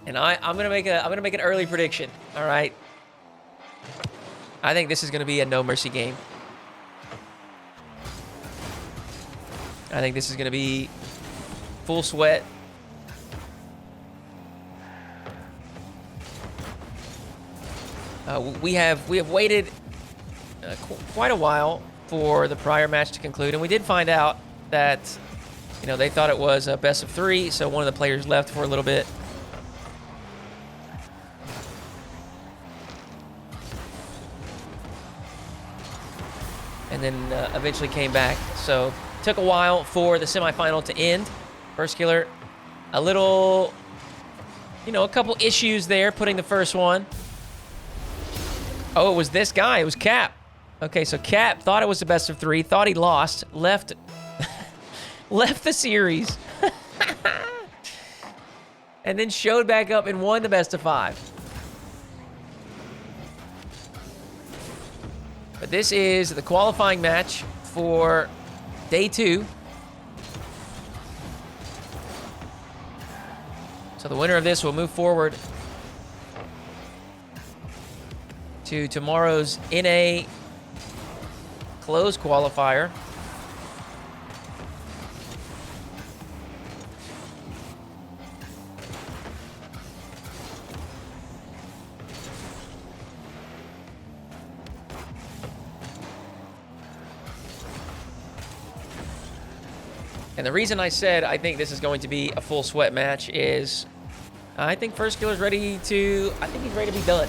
And I'm gonna make an early prediction. All right. I think this is gonna be a no mercy game. I think this is gonna be full sweat. We have waited quite a while for the prior match to conclude, and we did find out that they thought it was a best of 3, so one of the players left for a little bit. And then eventually came back. So took a while for the semifinal to end. Firstkiller, a little, a couple issues there putting the first one. Oh, it was this guy. It was Kapp. Okay, so Kapp thought it was the best of 3, thought he lost, left the series, and then showed back up and won the best of 5. But this is the qualifying match for day 2. So the winner of this will move forward to tomorrow's NA closed qualifier. And the reason I said I think this is going to be a full sweat match is I think Firstkiller's ready to be done.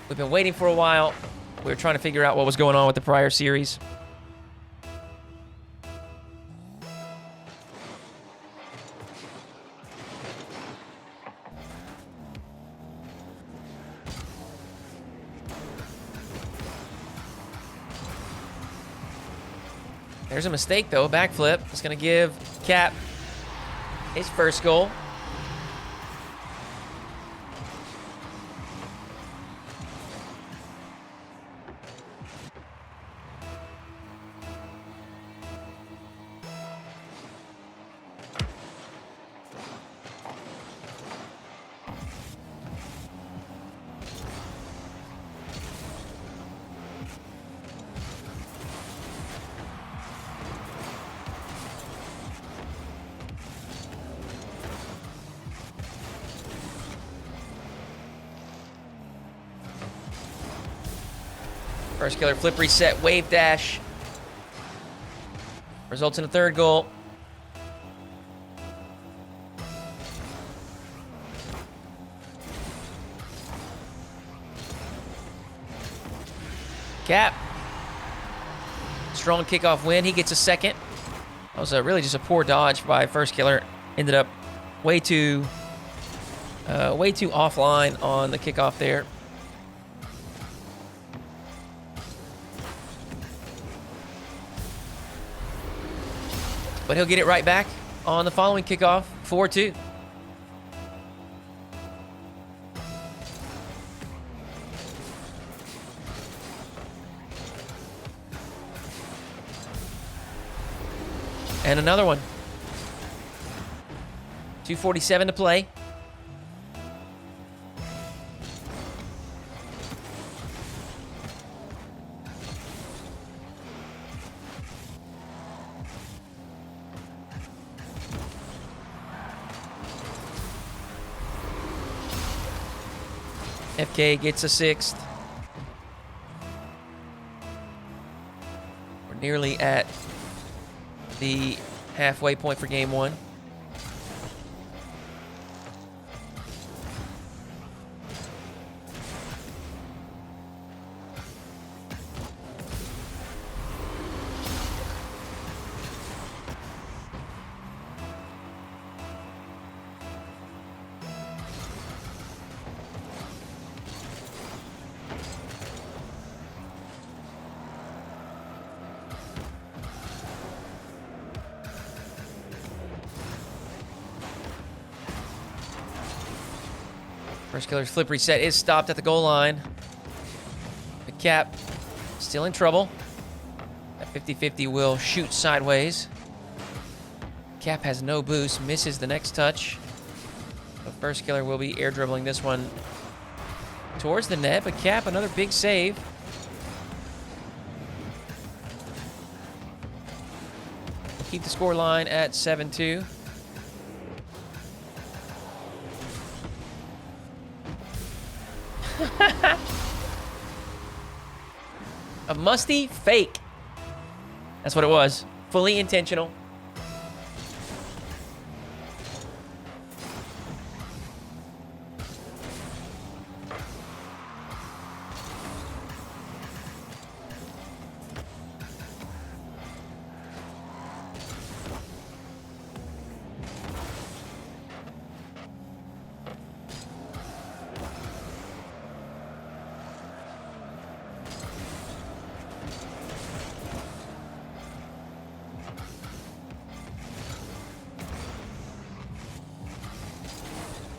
We've been waiting for a while. We were trying to figure out what was going on with the prior series. There's a mistake, though. Backflip. It's going to give Kapp his first goal. Firstkiller flip reset, wave dash. Results in a third goal. Kapp. Strong kickoff win. He gets a second. That was really just a poor dodge by Firstkiller. Ended up way too offline on the kickoff there. But he'll get it right back on the following kickoff, 4-2. And another one. 2:47 to play. FK gets a 6th. We're nearly at the halfway point for game 1. Firstkiller's flip reset is stopped at the goal line. But Kapp still in trouble. That 50-50 will shoot sideways. Kapp has no boost, misses the next touch. But Firstkiller will be air dribbling this one towards the net, but Kapp, another big save. Keep the score line at 7-2. A musty fake. That's what it was. Fully intentional.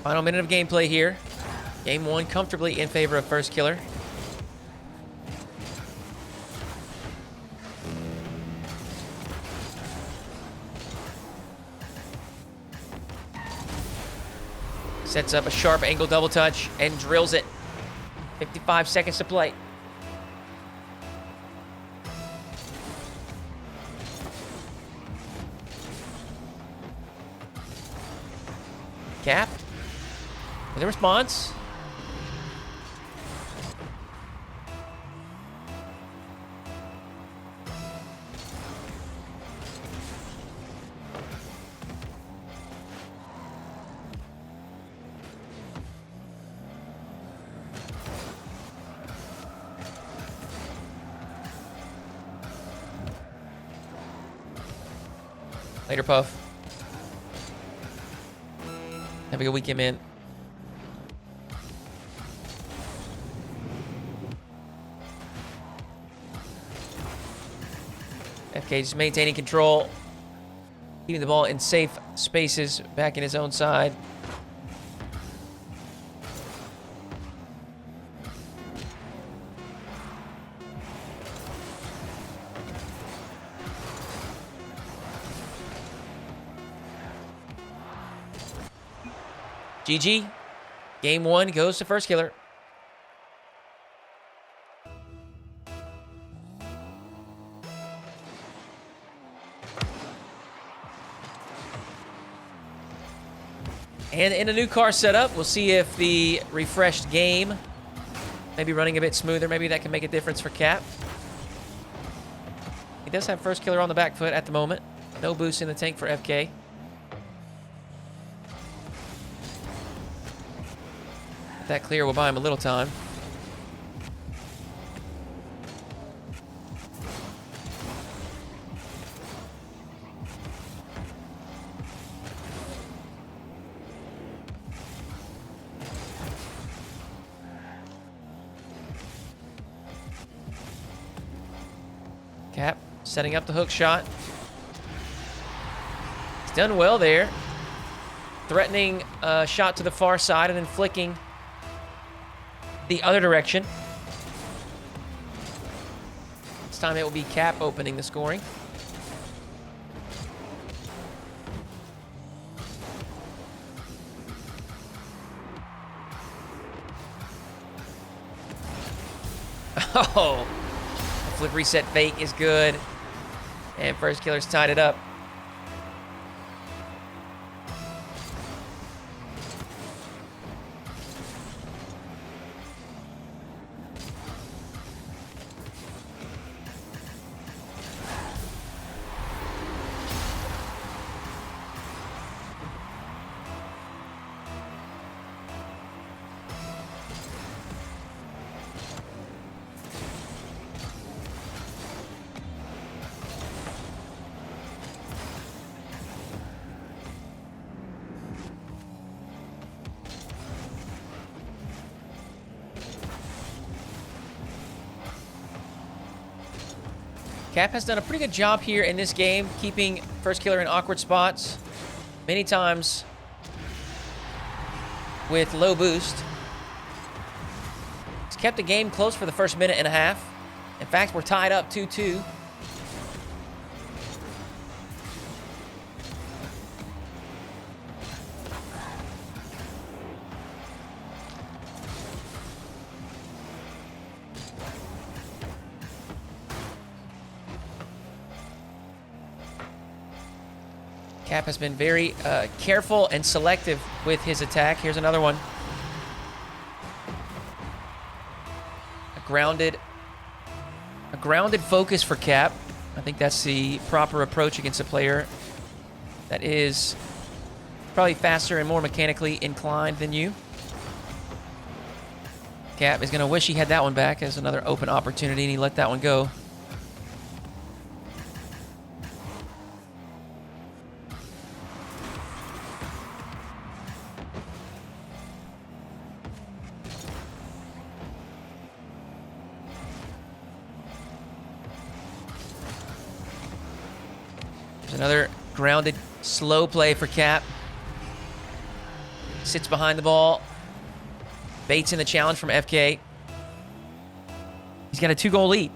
Final minute of gameplay here. Game 1 comfortably in favor of Firstkiller. Sets up a sharp angle double touch and drills it. 55 seconds to play. Kapp with a response. Later, Puff. Have a good weekend, man. FK just maintaining control. Keeping the ball in safe spaces back in his own side. GG. Game 1 goes to Firstkiller. And in a new car setup, we'll see if the refreshed game maybe running a bit smoother. Maybe that can make a difference for Kapp. He does have Firstkiller on the back foot at the moment. No boost in the tank for FK. That clear will buy him a little time. Kapp setting up the hook shot. He's done well there. Threatening a shot to the far side and then flicking the other direction. This time it will be Kapp opening the scoring. Oh, the flip reset fake is good. And Firstkiller's tied it up. Kapp has done a pretty good job here in this game, keeping Firstkiller in awkward spots. Many times with low boost. He's kept the game close for the first minute and a half. In fact, we're tied up 2-2. Kapp has been very careful and selective with his attack. Here's another one. A grounded focus for Kapp. I think that's the proper approach against a player that is probably faster and more mechanically inclined than you. Kapp is going to wish he had that one back as another open opportunity, and he let that one go. There's another grounded, slow play for Kapp. Sits behind the ball. Baits in the challenge from FK. He's got a 2-goal lead.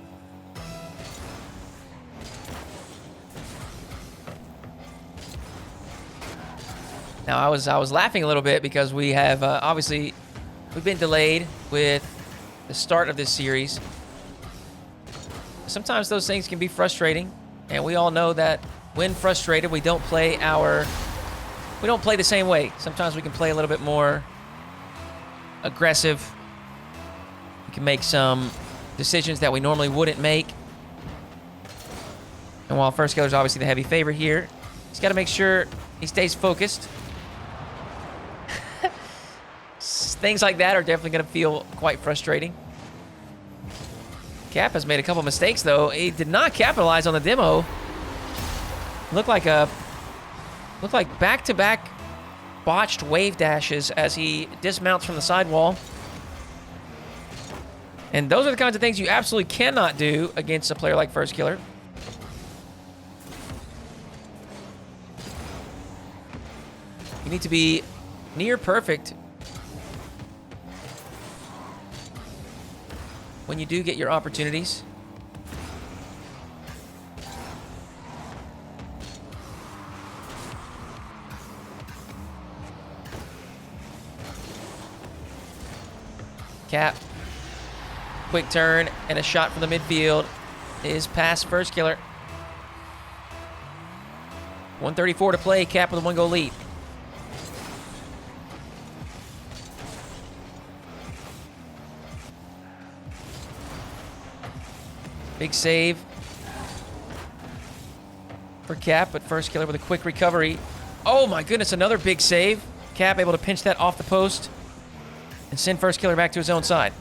Now, I was laughing a little bit because we have, obviously, we've been delayed with the start of this series. Sometimes those things can be frustrating, and we all know that when frustrated, we don't play the same way. Sometimes we can play a little bit more aggressive. We can make some decisions that we normally wouldn't make. And while Firstkiller is obviously the heavy favorite here, he's got to make sure he stays focused. Things like that are definitely going to feel quite frustrating. Kapp has made a couple mistakes, though. He did not capitalize on the demo. Looked like back-to-back botched wave dashes as he dismounts from the sidewall. And those are the kinds of things you absolutely cannot do against a player like Firstkiller. You need to be near perfect when you do get your opportunities. Kapp, quick turn, and a shot from the midfield is past Firstkiller. 1:34 to play, Kapp with a 1-goal lead. Big save for Kapp, but Firstkiller with a quick recovery. Oh my goodness, another big save. Kapp able to pinch that off the post and send Firstkiller back to his own side.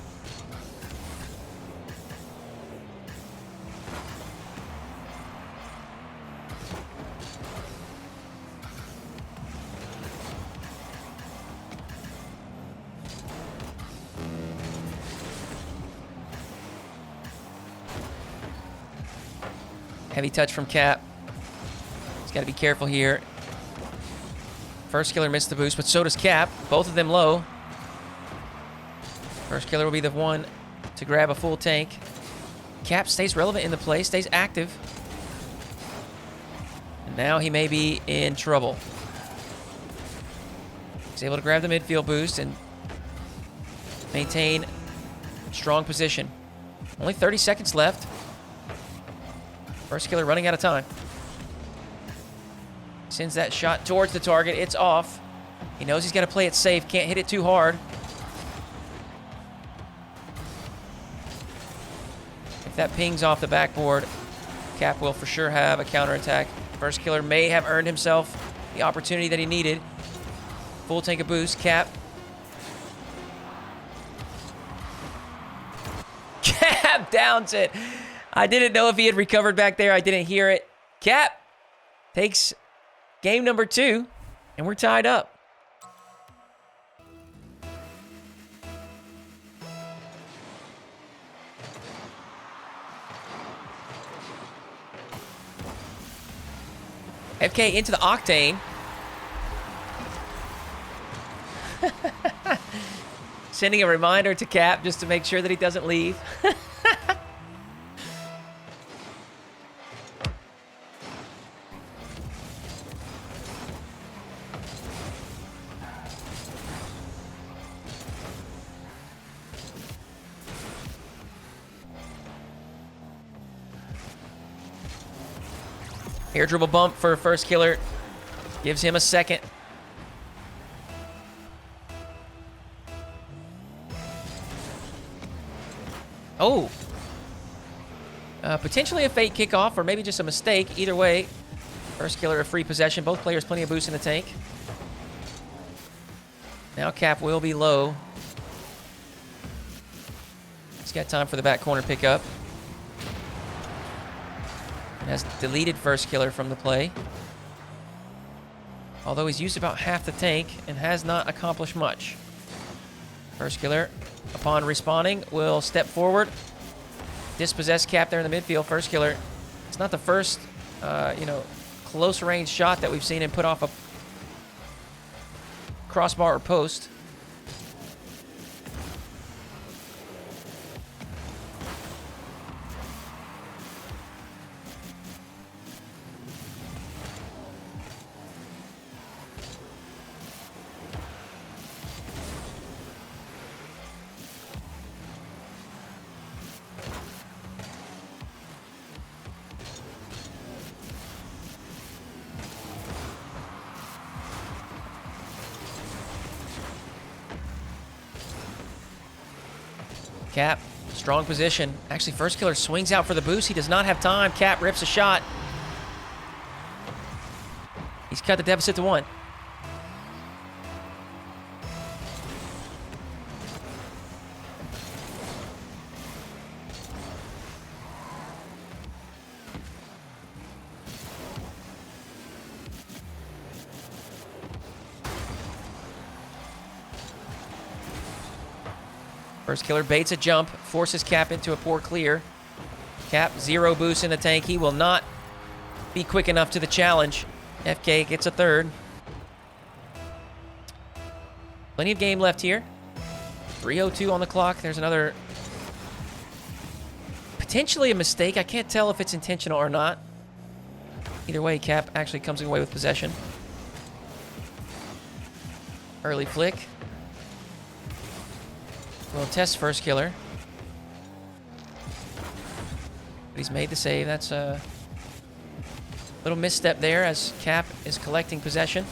Heavy touch from Kapp. He's got to be careful here. Firstkiller missed the boost, but so does Kapp. Both of them low. Firstkiller will be the one to grab a full tank. Kapp stays relevant in the play, stays active. And now he may be in trouble. He's able to grab the midfield boost and maintain strong position. Only 30 seconds left. Firstkiller running out of time. Sends that shot towards the target. It's off. He knows he's got to play it safe. Can't hit it too hard. If that pings off the backboard, Kapp will for sure have a counterattack. Firstkiller may have earned himself the opportunity that he needed. Full tank of boost. Kapp. Kapp downs it. I didn't know if he had recovered back there. I didn't hear it. Kapp takes game number 2, and we're tied up. FK into the Octane. Sending a reminder to Kapp just to make sure that he doesn't leave. Air dribble bump for Firstkiller. Gives him a second. Oh. Potentially a fake kickoff or maybe just a mistake. Either way, Firstkiller a free possession. Both players plenty of boost in the tank. Now Kapp will be low. He's got time for the back corner pickup. And has deleted Firstkiller from the play. Although he's used about half the tank and has not accomplished much. Firstkiller, upon respawning, will step forward. Dispossess Kapp there in the midfield. Firstkiller, it's not the first, close range shot that we've seen him put off a crossbar or post. Kapp, strong position. Actually, Firstkiller swings out for the boost. He does not have time. Kapp rips a shot. He's cut the deficit to 1. Firstkiller baits a jump, forces Kapp into a poor clear. Kapp, 0 boost in the tank. He will not be quick enough to the challenge. FK gets a third. Plenty of game left here. 3:02 on the clock. There's another, potentially a mistake. I can't tell if it's intentional or not. Either way, Kapp actually comes away with possession. Early flick. We'll test Firstkiller. But he's made the save. That's a little misstep there as Kapp is collecting possession.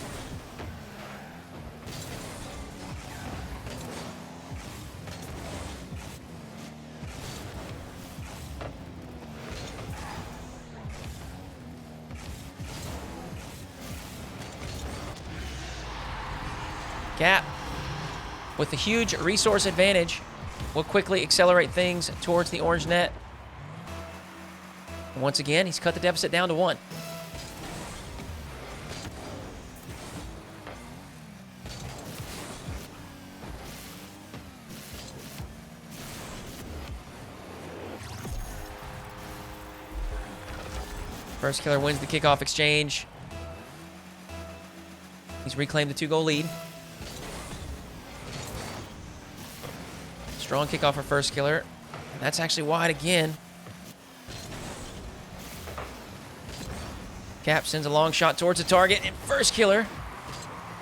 Kapp, with the huge resource advantage, will quickly accelerate things towards the orange net. And once again, he's cut the deficit down to 1. Firstkiller wins the kickoff exchange. He's reclaimed the 2-goal lead. Strong kickoff for Firstkiller. And that's actually wide again. Kapp sends a long shot towards the target, and Firstkiller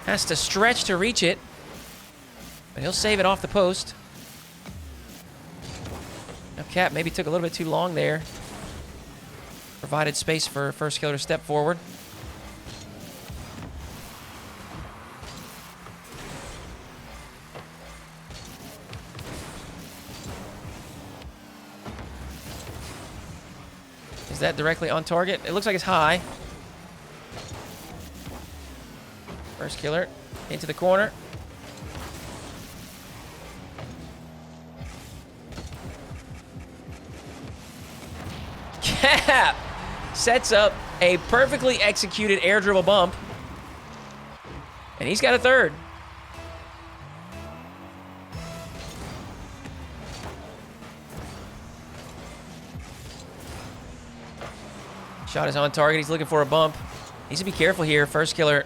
has to stretch to reach it. But he'll save it off the post. Now Kapp maybe took a little bit too long there. Provided space for Firstkiller to step forward. Is that directly on target? It looks like it's high. Firstkiller into the corner. Kapp sets up a perfectly executed air dribble bump. And he's got a third. Shot is on target. He's looking for a bump. Needs to be careful here. Firstkiller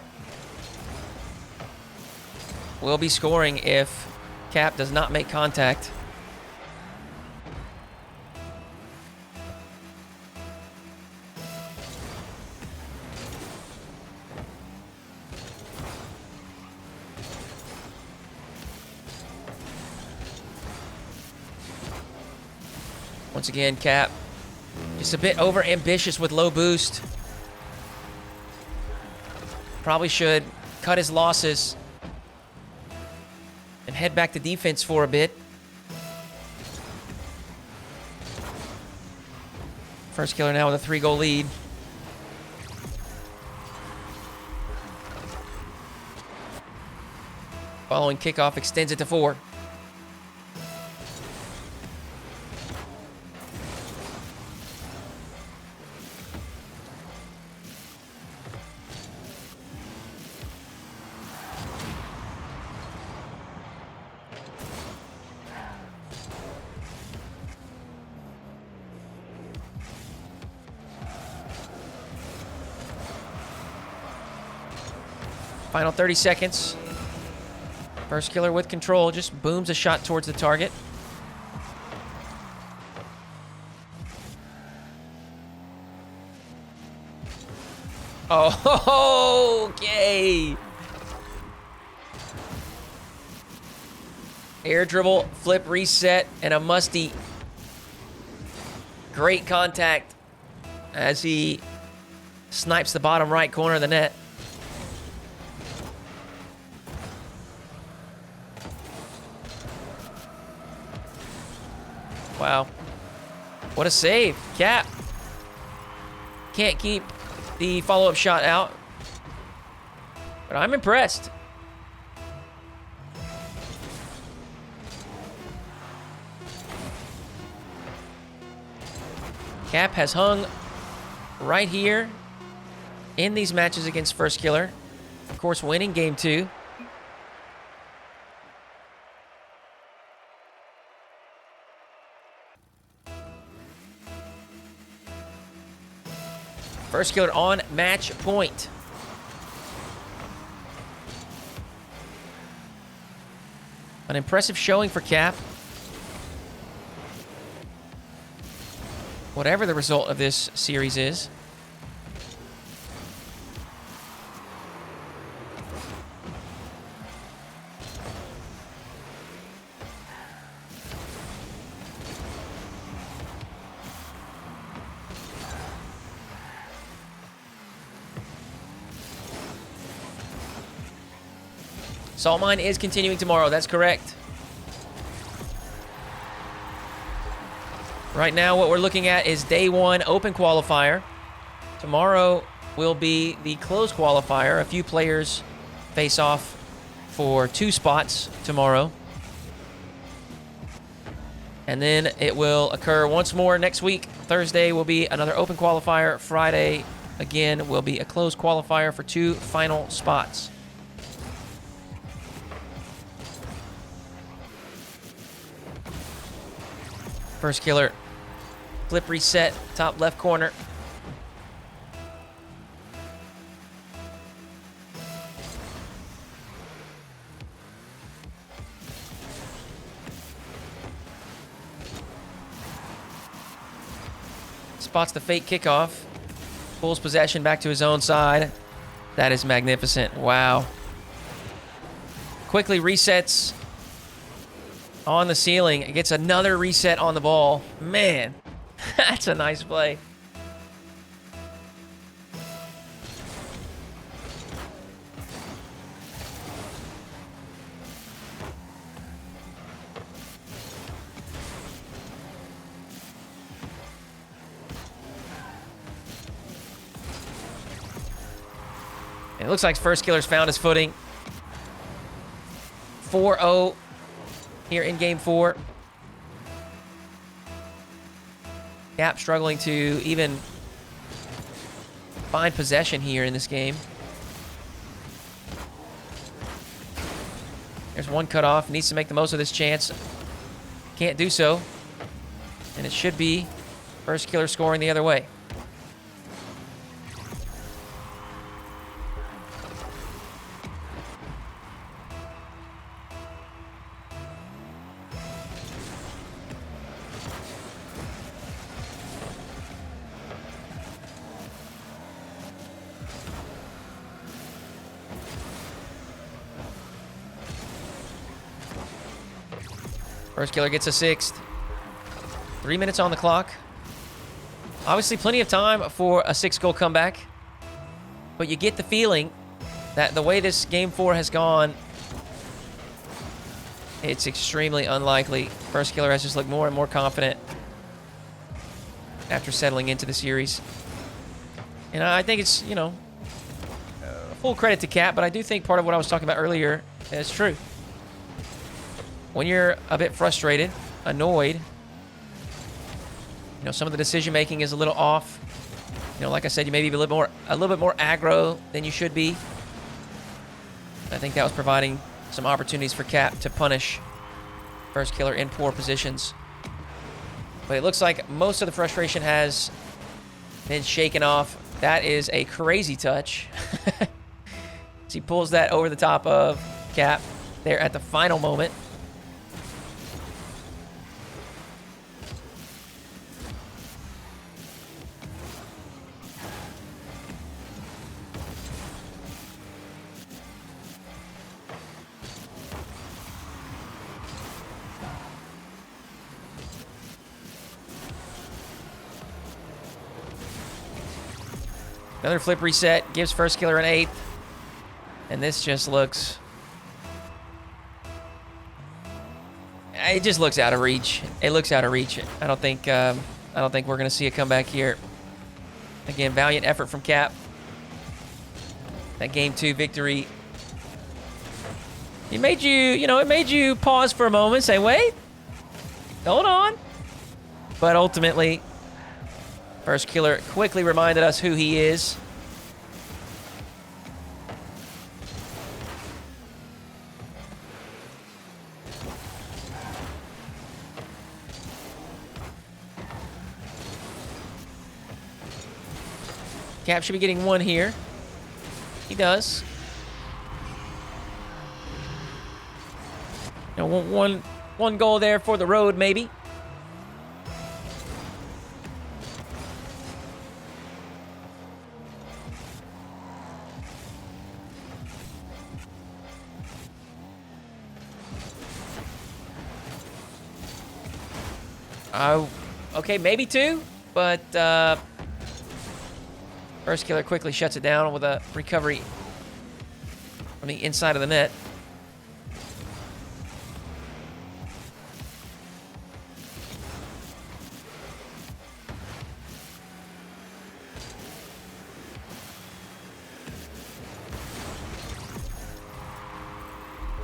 will be scoring if Kapp does not make contact. Once again, Kapp just a bit over ambitious with low boost. Probably should cut his losses and head back to defense for a bit. Firstkiller now with a 3-goal lead. Following kickoff extends it to 4. Final 30 seconds. Firstkiller with control, just booms a shot towards the target. Oh, okay. Air dribble, flip, reset, and a musty. Great contact as he snipes the bottom right corner of the net. Wow. What a save. Kapp can't keep the follow-up shot out, but I'm impressed. Kapp has hung right here in these matches against Firstkiller. Of course, winning game 2. Firstkiller on match point. An impressive showing for Kapp. Whatever the result of this series is. Salt Mine is continuing tomorrow, that's correct. Right now, what we're looking at is day 1 open qualifier. Tomorrow will be the closed qualifier. A few players face off for 2 spots tomorrow. And then it will occur once more next week. Thursday will be another open qualifier. Friday, again, will be a closed qualifier for 2 final spots. Firstkiller, flip reset, top left corner. Spots the fake kickoff. Pulls possession back to his own side. That is magnificent. Wow. Quickly resets on the ceiling. It gets another reset on the ball. Man, that's a nice play. And it looks like Firstkiller's found his footing. 4-0 here in game 4. Kapp struggling to even find possession here in this game. There's one cut off. Needs to make the most of this chance. Can't do so. And it should be Firstkiller scoring the other way. Firstkiller gets a 6th. 3 minutes on the clock. Obviously plenty of time for a 6-goal comeback. But you get the feeling that the way this Game 4 has gone, it's extremely unlikely. Firstkiller has just looked more and more confident after settling into the series. And I think it's, you know, full credit to Kapp, but I do think part of what I was talking about earlier is true. When you're a bit frustrated, annoyed, you know, some of the decision making is a little off. You know, like I said, you may be a little bit more aggro than you should be. I think that was providing some opportunities for Kapp to punish Firstkiller in poor positions. But it looks like most of the frustration has been shaken off. That is a crazy touch. As he pulls that over the top of Kapp there at the final moment. Another flip reset gives Firstkiller an 8th. And this just looks... It just looks out of reach. It looks out of reach. I don't think we're going to see a comeback here. Again, valiant effort from Kapp. That Game 2 victory. It made you pause for a moment, say, wait, hold on. But ultimately, Firstkiller quickly reminded us who he is. Kapp should be getting 1 here. He does. You know, one goal there for the road, maybe. Okay, maybe 2, but Firstkiller quickly shuts it down with a recovery from the inside of the net.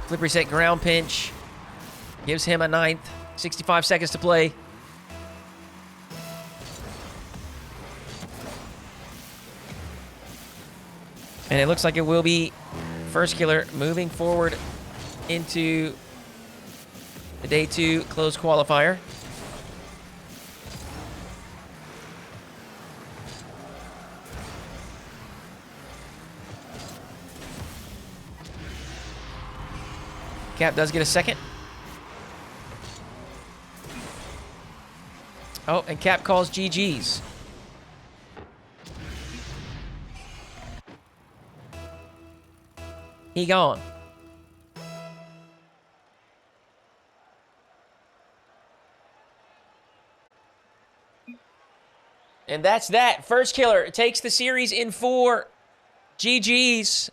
Flip reset ground pinch gives him a 9th. 65 seconds to play. And it looks like it will be Firstkiller moving forward into the Day 2 closed qualifier. Kapp does get a 2nd. Oh, and Kapp calls GG's. He gone. And that's that. Firstkiller takes the series in 4. GG's.